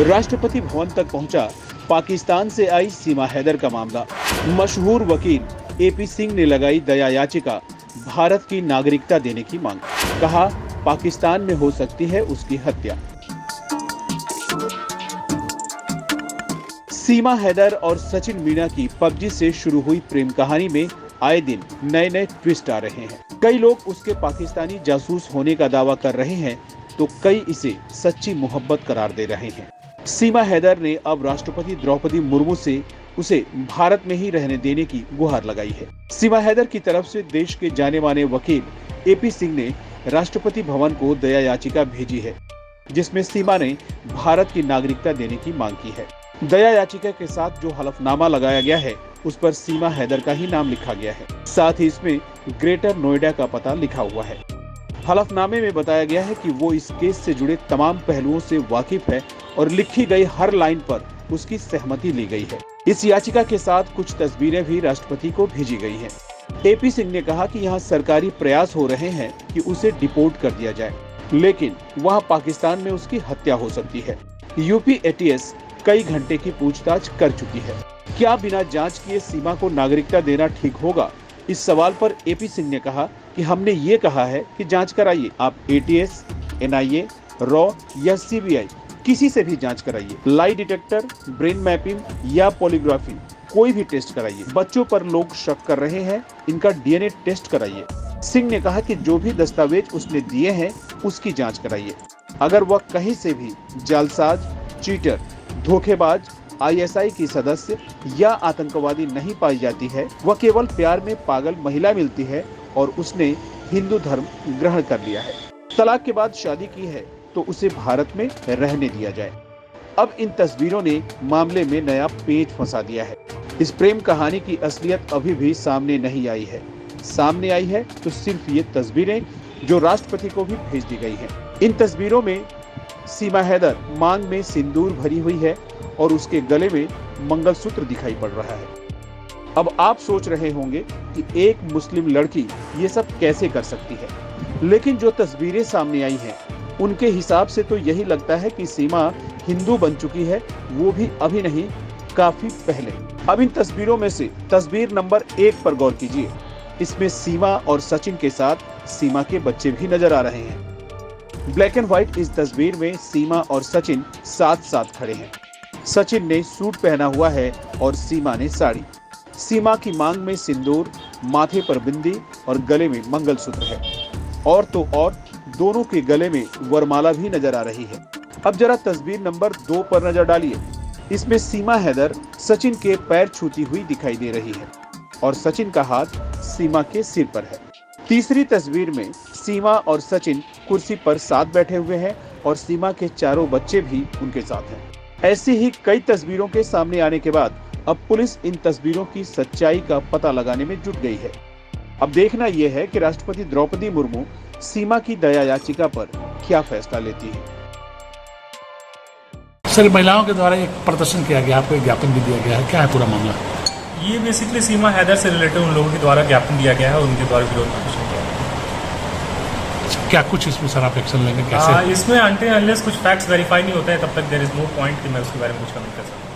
राष्ट्रपति भवन तक पहुंचा पाकिस्तान से आई सीमा हैदर का मामला। मशहूर वकील एपी सिंह ने लगाई दया याचिका, भारत की नागरिकता देने की मांग। कहा पाकिस्तान में हो सकती है उसकी हत्या। सीमा हैदर और सचिन मीना की पबजी से शुरू हुई प्रेम कहानी में आए दिन नए नए ट्विस्ट आ रहे हैं। कई लोग उसके पाकिस्तानी जासूस होने का दावा कर रहे हैं तो कई इसे सच्ची मोहब्बत करार दे रहे हैं। सीमा हैदर ने अब राष्ट्रपति द्रौपदी मुर्मू से उसे भारत में ही रहने देने की गुहार लगाई है। सीमा हैदर की तरफ से देश के जाने माने वकील एपी सिंह ने राष्ट्रपति भवन को दया याचिका भेजी है, जिसमें सीमा ने भारत की नागरिकता देने की मांग की है। दया याचिका के साथ जो हलफनामा लगाया गया है उस पर सीमा हैदर का ही नाम लिखा गया है। साथ ही इसमें ग्रेटर नोएडा का पता लिखा हुआ है। हलफनामे में बताया गया है कि वो इस केस से जुड़े तमाम पहलुओं से वाकिफ है और लिखी गई हर लाइन पर उसकी सहमति ली गई है। इस याचिका के साथ कुछ तस्वीरें भी राष्ट्रपति को भेजी गई हैं। एपी सिंह ने कहा कि यहाँ सरकारी प्रयास हो रहे हैं कि उसे डिपोर्ट कर दिया जाए, लेकिन वहाँ पाकिस्तान में उसकी हत्या हो सकती है। यूपी एटीएस कई घंटे की पूछताछ कर चुकी है। क्या बिना जांच किए सीमा को नागरिकता देना ठीक होगा? इस सवाल पर एपी सिंह ने कहा कि हमने ये कहा है कि जांच कराइए। आप एटीएस, एनआईए, रॉ या सीबीआई किसी से भी जांच कराइए। लाई डिटेक्टर, ब्रेन मैपिंग या पॉलीग्राफी कोई भी टेस्ट कराइए। बच्चों पर लोग शक कर रहे हैं, इनका डीएनए टेस्ट कराइए। सिंह ने कहा कि जो भी दस्तावेज उसने दिए हैं उसकी जांच कराइए। अगर वह कहीं से भी जालसाज, चीटर, धोखेबाज, आईएसआई की सदस्य या आतंकवादी नहीं पाई जाती है, वह केवल प्यार में पागल महिला मिलती है और उसने हिंदू धर्म ग्रहण कर लिया है, तलाक के बाद शादी की है तो उसे भारत में रहने दिया जाए। अब इन तस्वीरों ने मामले में नया पेंच फंसा दिया है। इस प्रेम कहानी की असलियत अभी भी सामने नहीं आई है। सामने आई है तो सिर्फ ये तस्वीरें जो राष्ट्रपति को भी भेज दी गई हैं। इन तस्वीरों में सीमा हैदर मांग में सिंदूर भरी हुई है और उसके गले में मंगलसूत्र दिखाई पड़ रहा है। अब आप सोच रहे होंगे कि एक मुस्लिम लड़की ये सब कैसे कर सकती है, लेकिन जो तस्वीरें सामने आई हैं उनके हिसाब से तो यही लगता है कि सीमा हिंदू बन चुकी है, वो भी अभी नहीं, काफी पहले। अब इन तस्वीरों में से तस्वीर नंबर 1 पर गौर कीजिए। इसमें सीमा और सचिन के साथ सीमा के बच्चे भी नजर आ रहे हैं। ब्लैक एंड व्हाइट इस तस्वीर में सीमा और सचिन साथ साथ खड़े हैं। सचिन ने सूट पहना हुआ है और सीमा ने साड़ी। सीमा की मांग में सिंदूर, माथे पर बिंदी और गले में मंगलसूत्र है। और तो और दोनों के गले में वरमाला भी नजर आ रही है। अब जरा तस्वीर नंबर 2 पर नजर डालिए। इसमें सीमा हैदर सचिन के पैर छूती हुई दिखाई दे रही है और सचिन का हाथ सीमा के सिर पर है। तीसरी तस्वीर में सीमा और सचिन कुर्सी पर साथ बैठे हुए हैं और सीमा के चारों बच्चे भी उनके साथ हैं। ऐसी ही कई तस्वीरों के सामने आने के बाद अब पुलिस इन तस्वीरों की सच्चाई का पता लगाने में जुट गई है। अब देखना यह है कि राष्ट्रपति द्रौपदी मुर्मू सीमा की दया याचिका पर क्या फैसला लेती है। सर, महिलाओं के द्वारा एक प्रदर्शन किया गया, आपको एक ज्ञापन भी दिया गया है, क्या है पूरा मामला? ये बेसिकली सीमा हैदर से रिलेटेड उन लोगों के द्वारा ज्ञापन दिया गया है और उनके द्वारा विरोध प्रदर्शन किया गया है। क्या कुछ इसमें सर आप एक्शन लेंगे, कैसे? इसमें अनटिल अनलेस कुछ फैक्ट्स वेरीफाई नहीं होते हैं तब तक देयर इज नो पॉइंट कि मैं उसके बारे में कुछ कमेंट कर सकूं।